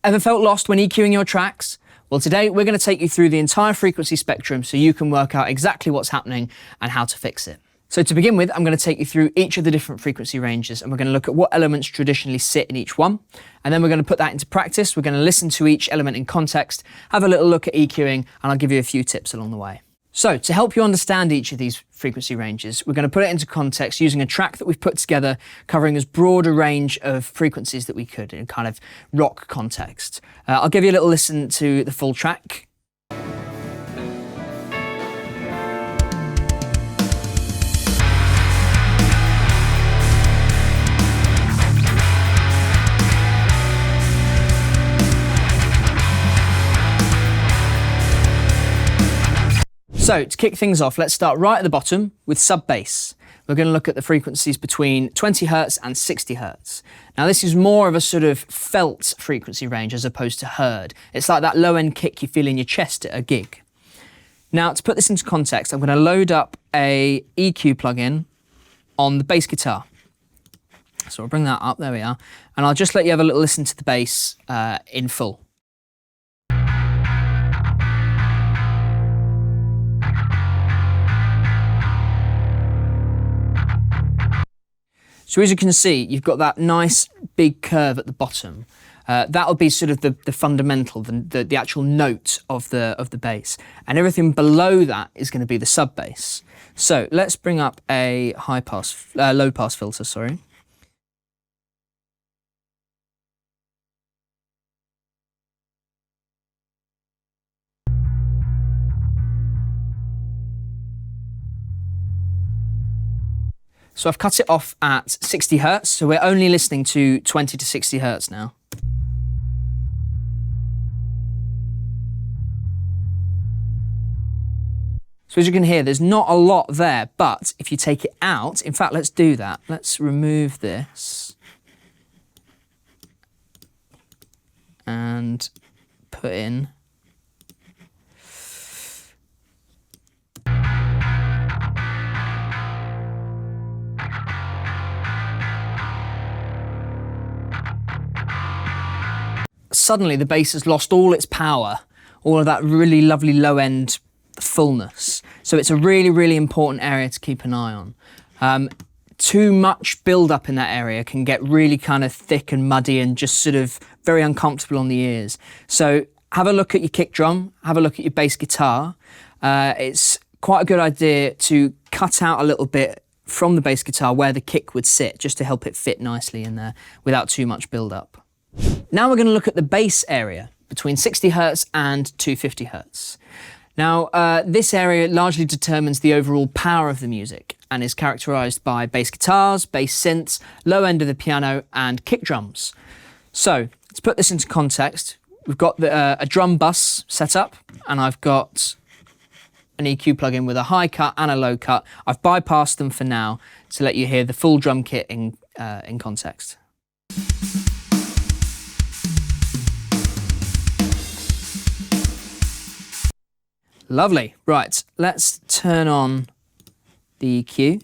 Ever felt lost when EQing your tracks? Well, today we're going to take you through the entire frequency spectrum so you can work out exactly what's happening and how to fix it. So to begin with, I'm going to take you through each of the different frequency ranges, and we're going to look at what elements traditionally sit in each one. And then we're going to put that into practice. We're going to listen to each element in context, have a little look at EQing, and I'll give you a few tips along the way. So to help you understand each of these frequency ranges, we're going to put it into context using a track that we've put together covering as broad a range of frequencies that we could in kind of rock context. I'll give you a little listen to the full track. So to kick things off, let's start right at the bottom with sub-bass. We're going to look at the frequencies between 20 Hz and 60 Hz. Now this is more of a sort of felt frequency range as opposed to heard. It's like that low-end kick you feel in your chest at a gig. Now to put this into context, I'm going to load up a EQ plugin on the bass guitar. So I'll bring that up, there we are. And I'll just let you have a little listen to the bass in full. So as you can see, you've got that nice big curve at the bottom. That'll be sort of the fundamental, the actual note of the bass. And everything below that is going to be the sub bass. So let's bring up a low pass filter, sorry. So I've cut it off at 60 Hz, so we're only listening to 20 to 60 Hz now. So as you can hear, there's not a lot there, but if you take it out, in fact, let's do that. Let's remove this and put in . Suddenly the bass has lost all its power, all of that really lovely low-end fullness. So it's a really, really important area to keep an eye on. Too much build-up in that area can get really kind of thick and muddy and just sort of very uncomfortable on the ears. So have a look at your kick drum, have a look at your bass guitar. It's quite a good idea to cut out a little bit from the bass guitar where the kick would sit, just to help it fit nicely in there without too much build-up. Now we're going to look at the bass area between 60 Hz and 250 Hz. Now this area largely determines the overall power of the music and is characterized by bass guitars, bass synths, low end of the piano and kick drums. So let's put this into context. We've got a drum bus set up and I've got an EQ plugin with a high cut and a low cut. I've bypassed them for now to let you hear the full drum kit in context. Lovely. Right, let's turn on the EQ.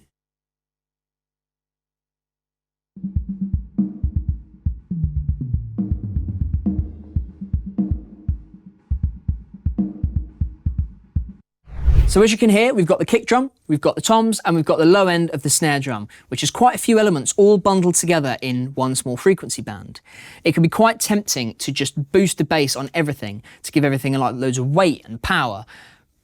So as you can hear, we've got the kick drum, we've got the toms, and we've got the low end of the snare drum, which is quite a few elements all bundled together in one small frequency band. It can be quite tempting to just boost the bass on everything, to give everything like loads of weight and power.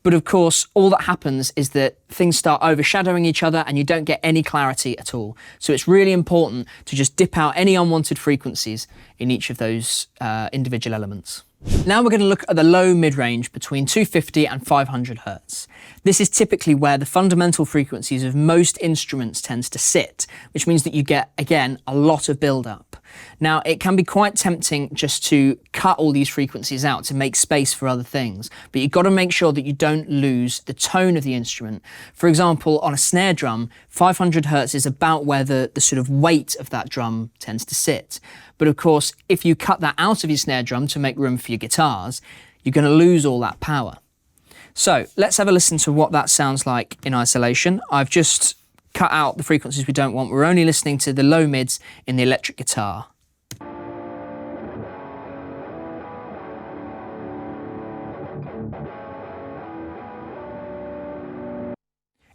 But of course, all that happens is that things start overshadowing each other and you don't get any clarity at all. So it's really important to just dip out any unwanted frequencies in each of those individual elements. Now we're going to look at the low mid-range between 250 and 500 Hz. This is typically where the fundamental frequencies of most instruments tends to sit, which means that you get, again, a lot of build-up. Now, it can be quite tempting just to cut all these frequencies out to make space for other things, but you've got to make sure that you don't lose the tone of the instrument. For example, on a snare drum, 500 Hz is about where the sort of weight of that drum tends to sit. But of course, if you cut that out of your snare drum to make room for your guitars, you're going to lose all that power. So let's have a listen to what that sounds like in isolation. I've just cut out the frequencies we don't want. We're only listening to the low mids in the electric guitar.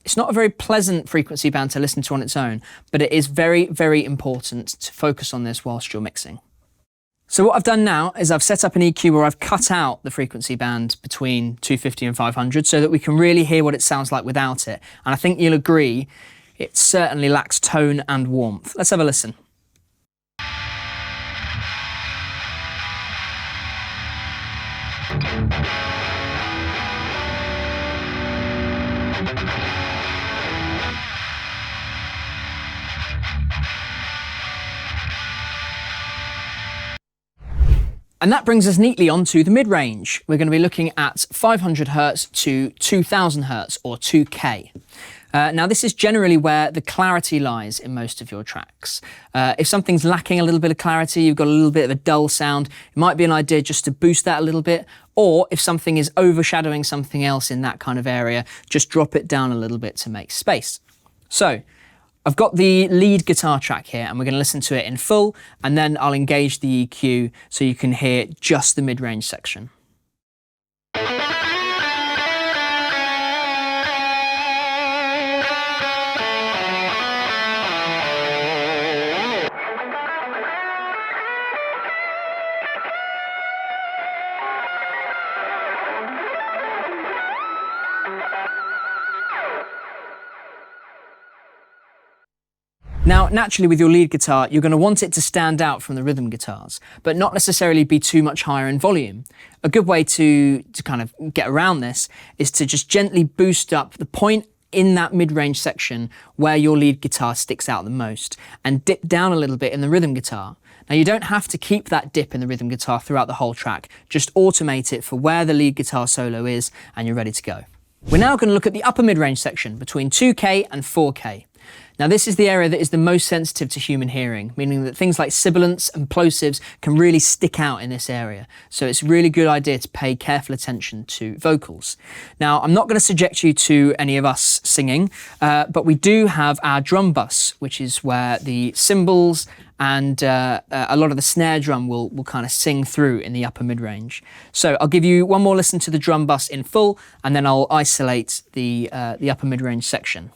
It's not a very pleasant frequency band to listen to on its own, but it is very, very important to focus on this whilst you're mixing. So what I've done now is I've set up an EQ where I've cut out the frequency band between 250 and 500 so that we can really hear what it sounds like without it. And I think you'll agree, it certainly lacks tone and warmth. Let's have a listen. And that brings us neatly onto the mid-range. We're going to be looking at 500 Hz to 2000 Hz or 2K. Now this is generally where the clarity lies in most of your tracks. If something's lacking a little bit of clarity, you've got a little bit of a dull sound, it might be an idea just to boost that a little bit, or if something is overshadowing something else in that kind of area, just drop it down a little bit to make space. So, I've got the lead guitar track here and we're going to listen to it in full, and then I'll engage the EQ so you can hear just the mid-range section. Now, naturally with your lead guitar, you're going to want it to stand out from the rhythm guitars, but not necessarily be too much higher in volume. A good way to kind of get around this is to just gently boost up the point in that mid-range section where your lead guitar sticks out the most, and dip down a little bit in the rhythm guitar. Now, you don't have to keep that dip in the rhythm guitar throughout the whole track, just automate it for where the lead guitar solo is and you're ready to go. We're now going to look at the upper mid-range section between 2K and 4K. Now this is the area that is the most sensitive to human hearing, meaning that things like sibilants and plosives can really stick out in this area. So it's a really good idea to pay careful attention to vocals. Now I'm not going to subject you to any of us singing, but we do have our drum bus, which is where the cymbals and a lot of the snare drum will kind of sing through in the upper mid-range. So I'll give you one more listen to the drum bus in full, and then I'll isolate the upper mid-range section.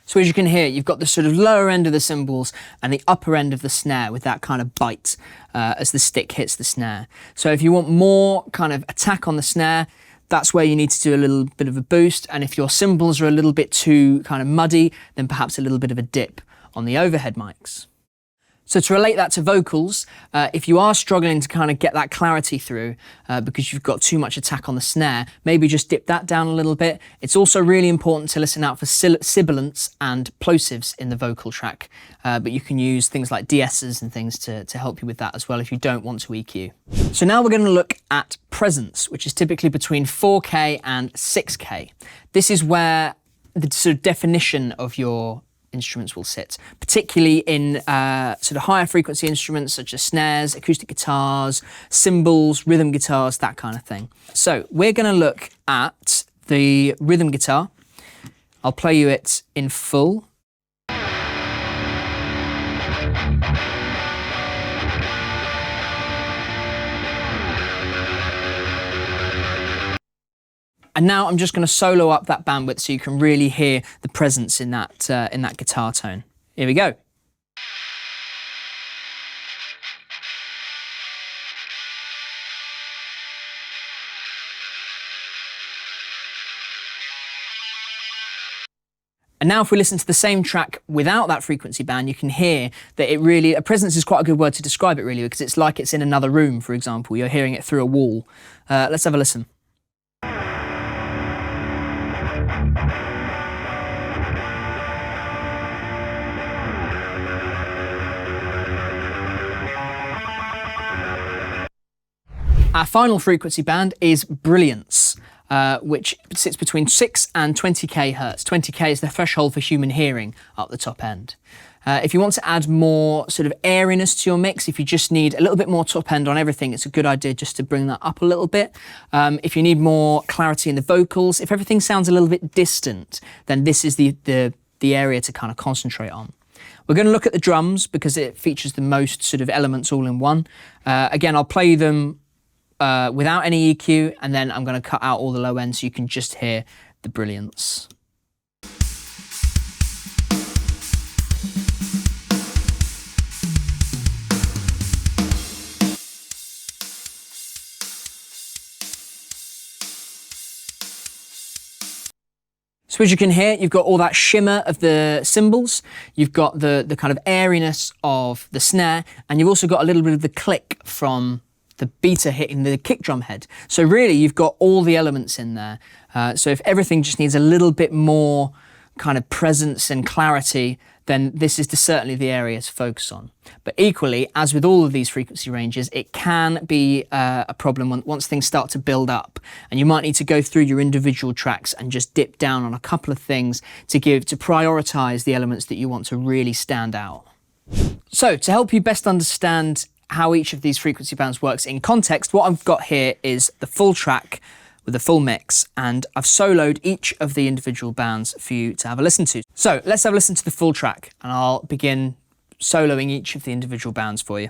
So as you can hear, you've got the sort of lower end of the cymbals and the upper end of the snare with that kind of bite as the stick hits the snare. So if you want more kind of attack on the snare, that's where you need to do a little bit of a boost. And if your cymbals are a little bit too kind of muddy, then perhaps a little bit of a dip on the overhead mics. So to relate that to vocals, if you are struggling to kind of get that clarity through because you've got too much attack on the snare, maybe just dip that down a little bit. It's also really important to listen out for sibilants and plosives in the vocal track, but you can use things like de-essers and things to help you with that as well if you don't want to EQ. So now we're going to look at presence, which is typically between 4K and 6K. This is where the sort of definition of your instruments will sit, particularly in sort of higher frequency instruments such as snares, acoustic guitars, cymbals, rhythm guitars, that kind of thing. So we're going to look at the rhythm guitar. I'll play you it in full. And now I'm just going to solo up that bandwidth so you can really hear the presence in that guitar tone. Here we go. And now if we listen to the same track without that frequency band, you can hear that it really, a presence is quite a good word to describe it really, because it's like it's in another room, for example. You're hearing it through a wall. Let's have a listen. Our final frequency band is Brilliance, which sits between 6 and 20k Hertz. 20k is the threshold for human hearing up the top end. If you want to add more sort of airiness to your mix, if you just need a little bit more top end on everything, it's a good idea just to bring that up a little bit. If you need more clarity in the vocals, if everything sounds a little bit distant, then this is the area to kind of concentrate on. We're going to look at the drums because it features the most sort of elements all in one. Again, I'll play them without any EQ, and then I'm going to cut out all the low end so you can just hear the brilliance. So as you can hear, you've got all that shimmer of the cymbals, you've got the kind of airiness of the snare, and you've also got a little bit of the click from the beater hitting the kick drum head. So really, you've got all the elements in there. So if everything just needs a little bit more kind of presence and clarity, then this is certainly the area to focus on. But equally, as with all of these frequency ranges, it can be a problem once things start to build up, and you might need to go through your individual tracks and just dip down on a couple of things to prioritize the elements that you want to really stand out. So to help you best understand how each of these frequency bands works in context, what I've got here is the full track with a full mix, and I've soloed each of the individual bands for you to have a listen to. So let's have a listen to the full track, and I'll begin soloing each of the individual bands for you.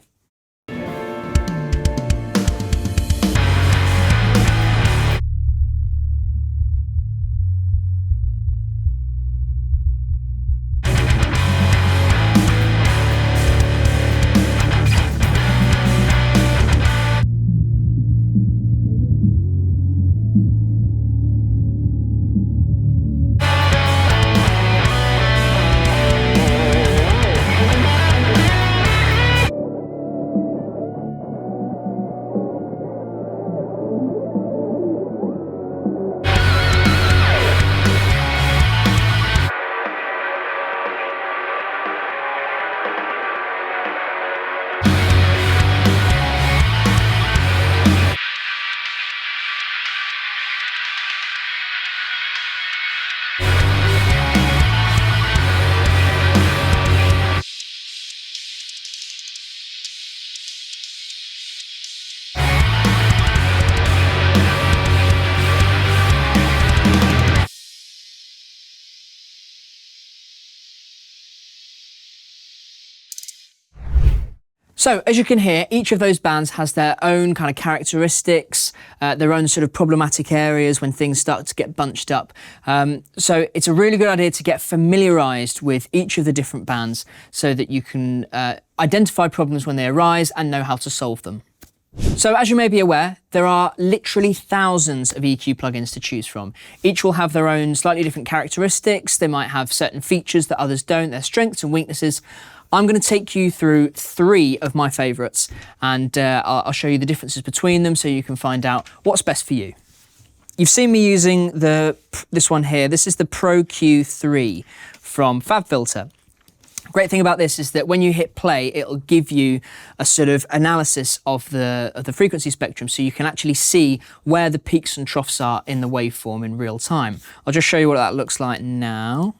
So as you can hear, each of those bands has their own kind of characteristics, their own sort of problematic areas when things start to get bunched up. So it's a really good idea to get familiarized with each of the different bands so that you can identify problems when they arise and know how to solve them. So as you may be aware, there are literally thousands of EQ plugins to choose from. Each will have their own slightly different characteristics. They might have certain features that others don't, their strengths and weaknesses. I'm going to take you through 3 of my favourites, and I'll show you the differences between them so you can find out what's best for you. You've seen me using this one here. This is the Pro-Q3 from FabFilter. Great thing about this is that when you hit play, it'll give you a sort of analysis of the frequency spectrum, so you can actually see where the peaks and troughs are in the waveform in real time. I'll just show you what that looks like now.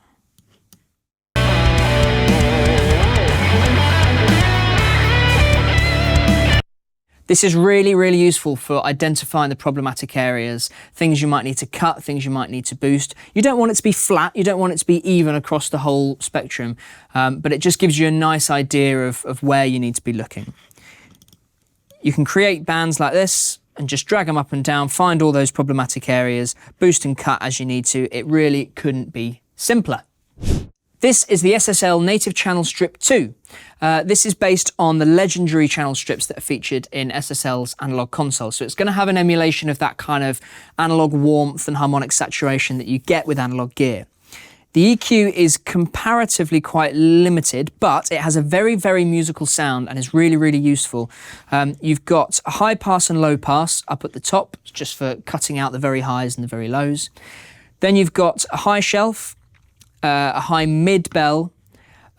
This is really, really useful for identifying the problematic areas, things you might need to cut, things you might need to boost. You don't want it to be flat, you don't want it to be even across the whole spectrum, but it just gives you a nice idea of where you need to be looking. You can create bands like this and just drag them up and down, find all those problematic areas, boost and cut as you need to. It really couldn't be simpler. This is the SSL Native Channel Strip 2. This is based on the legendary channel strips that are featured in SSL's analog console. So it's going to have an emulation of that kind of analog warmth and harmonic saturation that you get with analog gear. The EQ is comparatively quite limited, but it has a very, very musical sound and is really, really useful. You've got a high pass and low pass up at the top, just for cutting out the very highs and the very lows. Then you've got a high shelf, a high mid bell,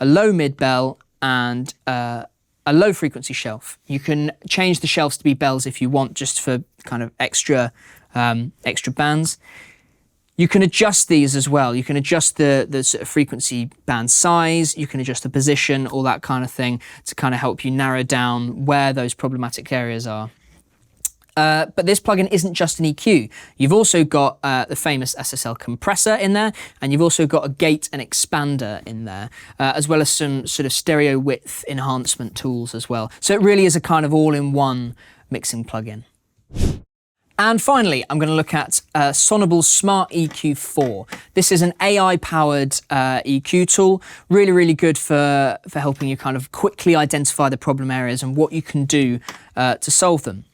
a low mid bell, and a low frequency shelf. You can change the shelves to be bells if you want, just for kind of extra bands. You can adjust these as well. You can adjust the sort of frequency band size, you can adjust the position, all that kind of thing to kind of help you narrow down where those problematic areas are. But this plugin isn't just an EQ. You've also got the famous SSL compressor in there, and you've also got a gate and expander in there, as well as some sort of stereo width enhancement tools as well. So it really is a kind of all-in-one mixing plugin. And finally, I'm going to look at Sonible's Smart EQ4. This is an AI-powered EQ tool, really, really good for helping you kind of quickly identify the problem areas and what you can do to solve them.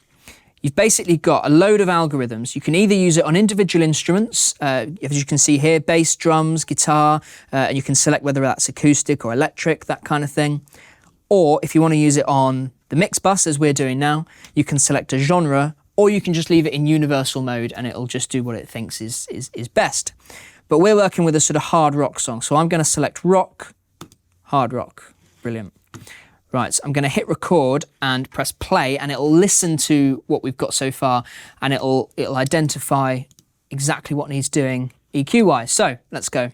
You've basically got a load of algorithms. You can either use it on individual instruments, as you can see here, bass, drums, guitar, and you can select whether that's acoustic or electric, that kind of thing. Or if you want to use it on the mix bus, as we're doing now, you can select a genre, or you can just leave it in universal mode and it'll just do what it thinks is best. But we're working with a sort of hard rock song, so I'm going to select rock, hard rock, brilliant. Right, so I'm going to hit record and press play, and it'll listen to what we've got so far, and it'll identify exactly what needs doing EQ-wise. So let's go.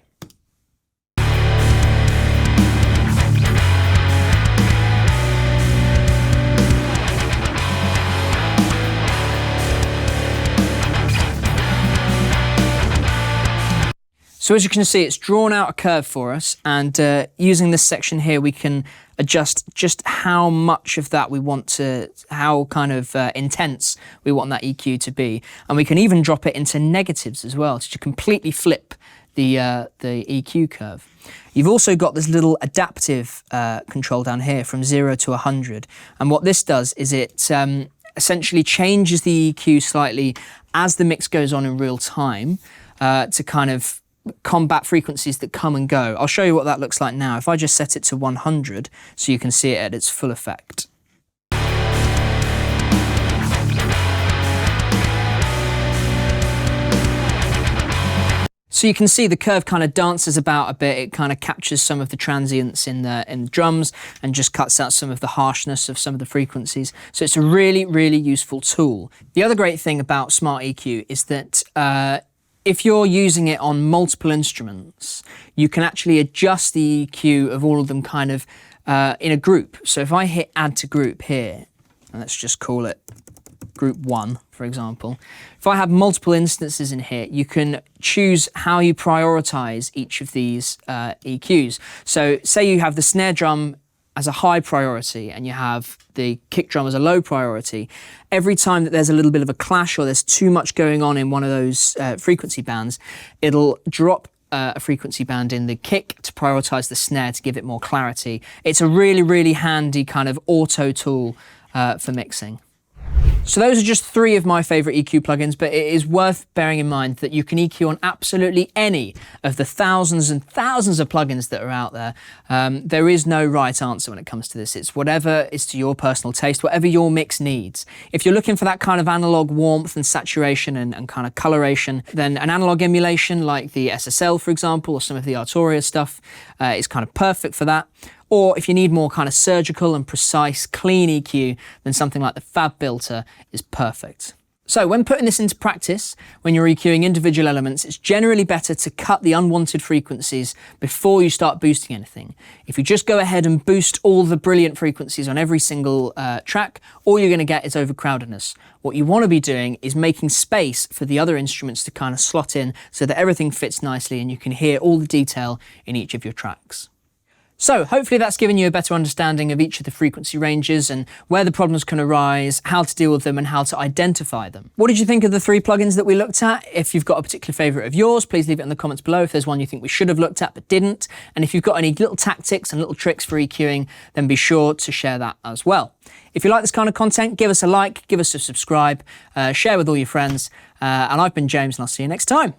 So as you can see, it's drawn out a curve for us, and using this section here, we can adjust just how much of that we want to, how kind of intense we want that EQ to be. And we can even drop it into negatives as well to completely flip the EQ curve. You've also got this little adaptive control down here from 0 to 100. And what this does is it essentially changes the EQ slightly as the mix goes on in real time to kind of combat frequencies that come and go. I'll show you what that looks like now. If I just set it to 100 so you can see it at its full effect. So you can see the curve kind of dances about a bit. It kind of captures some of the transients in the drums and just cuts out some of the harshness of some of the frequencies. So it's a really, really useful tool. The other great thing about Smart EQ is that if you're using it on multiple instruments, you can actually adjust the EQ of all of them kind of in a group. So if I hit add to group here, and let's just call it group 1, for example. If I have multiple instances in here, you can choose how you prioritize each of these EQs. So say you have the snare drum as a high priority and you have the kick drum as a low priority. Every time that there's a little bit of a clash or there's too much going on in one of those frequency bands, it'll drop a frequency band in the kick to prioritize the snare to give it more clarity. It's a really, really handy kind of auto tool for mixing. So those are just 3 of my favorite EQ plugins, but it is worth bearing in mind that you can EQ on absolutely any of the thousands and thousands of plugins that are out there. There is no right answer when it comes to this. It's whatever is to your personal taste, whatever your mix needs. If you're looking for that kind of analog warmth and saturation and kind of coloration, then an analog emulation like the SSL, for example, or some of the Arturia stuff is kind of perfect for that. Or if you need more kind of surgical and precise, clean EQ, then something like the FabFilter is perfect. So when putting this into practice, when you're EQing individual elements, it's generally better to cut the unwanted frequencies before you start boosting anything. If you just go ahead and boost all the brilliant frequencies on every single track, all you're going to get is overcrowdedness. What you want to be doing is making space for the other instruments to kind of slot in so that everything fits nicely and you can hear all the detail in each of your tracks. So hopefully that's given you a better understanding of each of the frequency ranges and where the problems can arise, how to deal with them and how to identify them. What did you think of the 3 plugins that we looked at? If you've got a particular favourite of yours, please leave it in the comments below if there's one you think we should have looked at but didn't. And if you've got any little tactics and little tricks for EQing, then be sure to share that as well. If you like this kind of content, give us a like, give us a subscribe, share with all your friends. And I've been James and I'll see you next time.